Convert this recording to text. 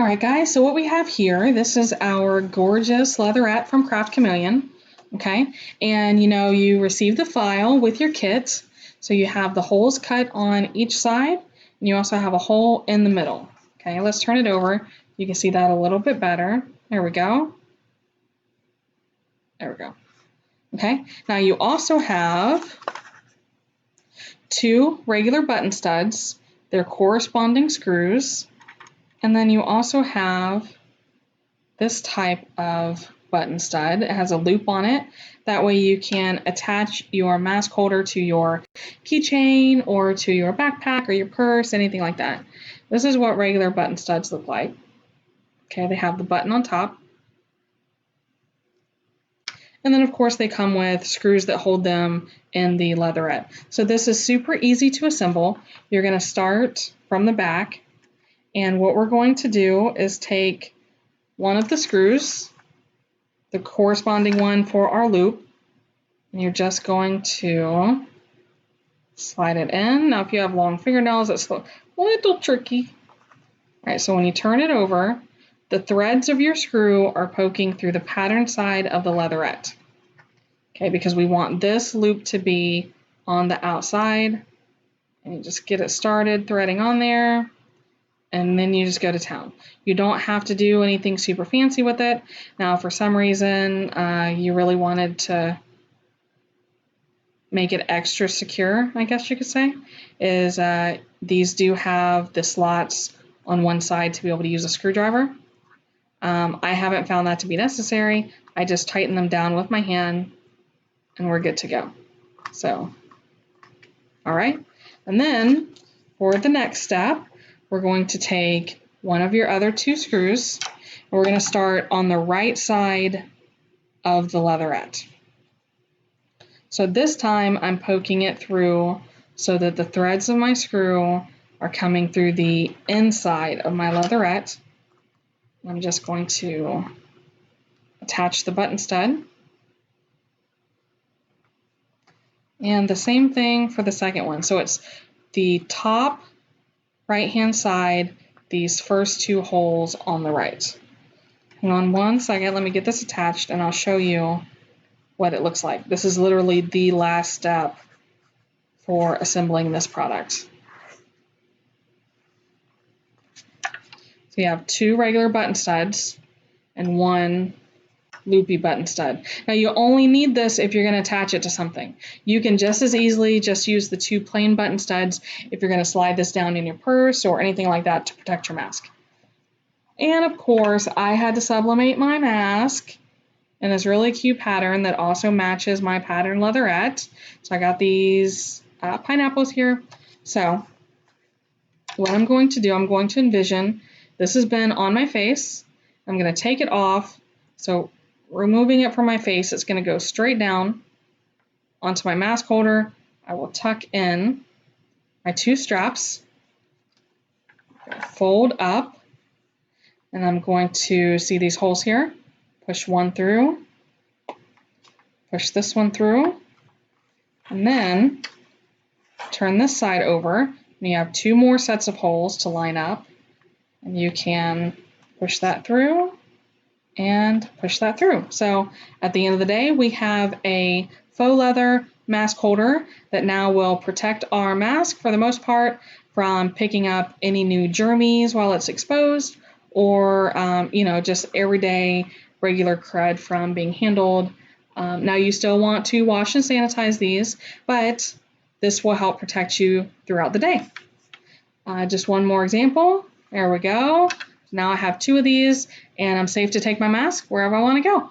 All right, guys, so what we have here, this is our gorgeous leatherette from Chameleon, okay? And you receive the file with your kit, so you have the holes cut on each side, and you also have a hole in the middle. Okay, let's turn it over. You can see that a little bit better. There we go. There we go. Okay, now you also have two regular button studs. They're corresponding screws. And then you also have this type of button stud. It has a loop on it. That way you can attach your mask holder to your keychain or to your backpack or your purse, anything like that. This is what regular button studs look like. Okay, they have the button on top. And then of course they come with screws that hold them in the leatherette. So this is super easy to assemble. You're going to start from the back. And what we're going to do is take one of the screws, the corresponding one for our loop, and you're just going to slide it in. Now, if you have long fingernails, it's a little tricky. All right, so when you turn it over, the threads of your screw are poking through the pattern side of the leatherette. Okay, because we want this loop to be on the outside. And you just get it started threading on there. And then you just go to town. You don't have to do anything super fancy with it. Now, for some reason, you really wanted to make it extra secure, I guess you could say, is these do have the slots on one side to be able to use a screwdriver. I haven't found that to be necessary. I just tighten them down with my hand and we're good to go. So, all right. And then for the next step, we're going to take one of your other two screws, and we're going to start on the right side of the leatherette. So this time I'm poking it through so that the threads of my screw are coming through the inside of my leatherette. I'm just going to attach the button stud. And the same thing for the second one. So it's the top right-hand side, these first two holes on the right. Hang on one second, let me get this attached and I'll show you what it looks like. This is literally the last step for assembling this product. So you have two regular button studs and one loopy button stud. Now you only need this if you're going to attach it to something. You can just as easily just use the two plain button studs if you're going to slide this down in your purse or anything like that to protect your mask. And of course, I had to sublimate my mask in this really cute pattern that also matches my pattern leatherette. So I got these pineapples here. So what I'm going to do, I'm going to envision this has been on my face. I'm going to take it off. So removing it from my face, it's going to go straight down onto my mask holder. I will tuck in my two straps, fold up, and I'm going to see these holes here. Push one through, push this one through, and then turn this side over. And you have two more sets of holes to line up, and you can push that through and push that through. So at the end of the day, we have a faux leather mask holder that now will protect our mask for the most part from picking up any new germies while it's exposed or, just everyday regular crud from being handled. Now you still want to wash and sanitize these, but this will help protect you throughout the day. Just one more example. There we go. Now I have two of these and I'm safe to take my mask wherever I want to go.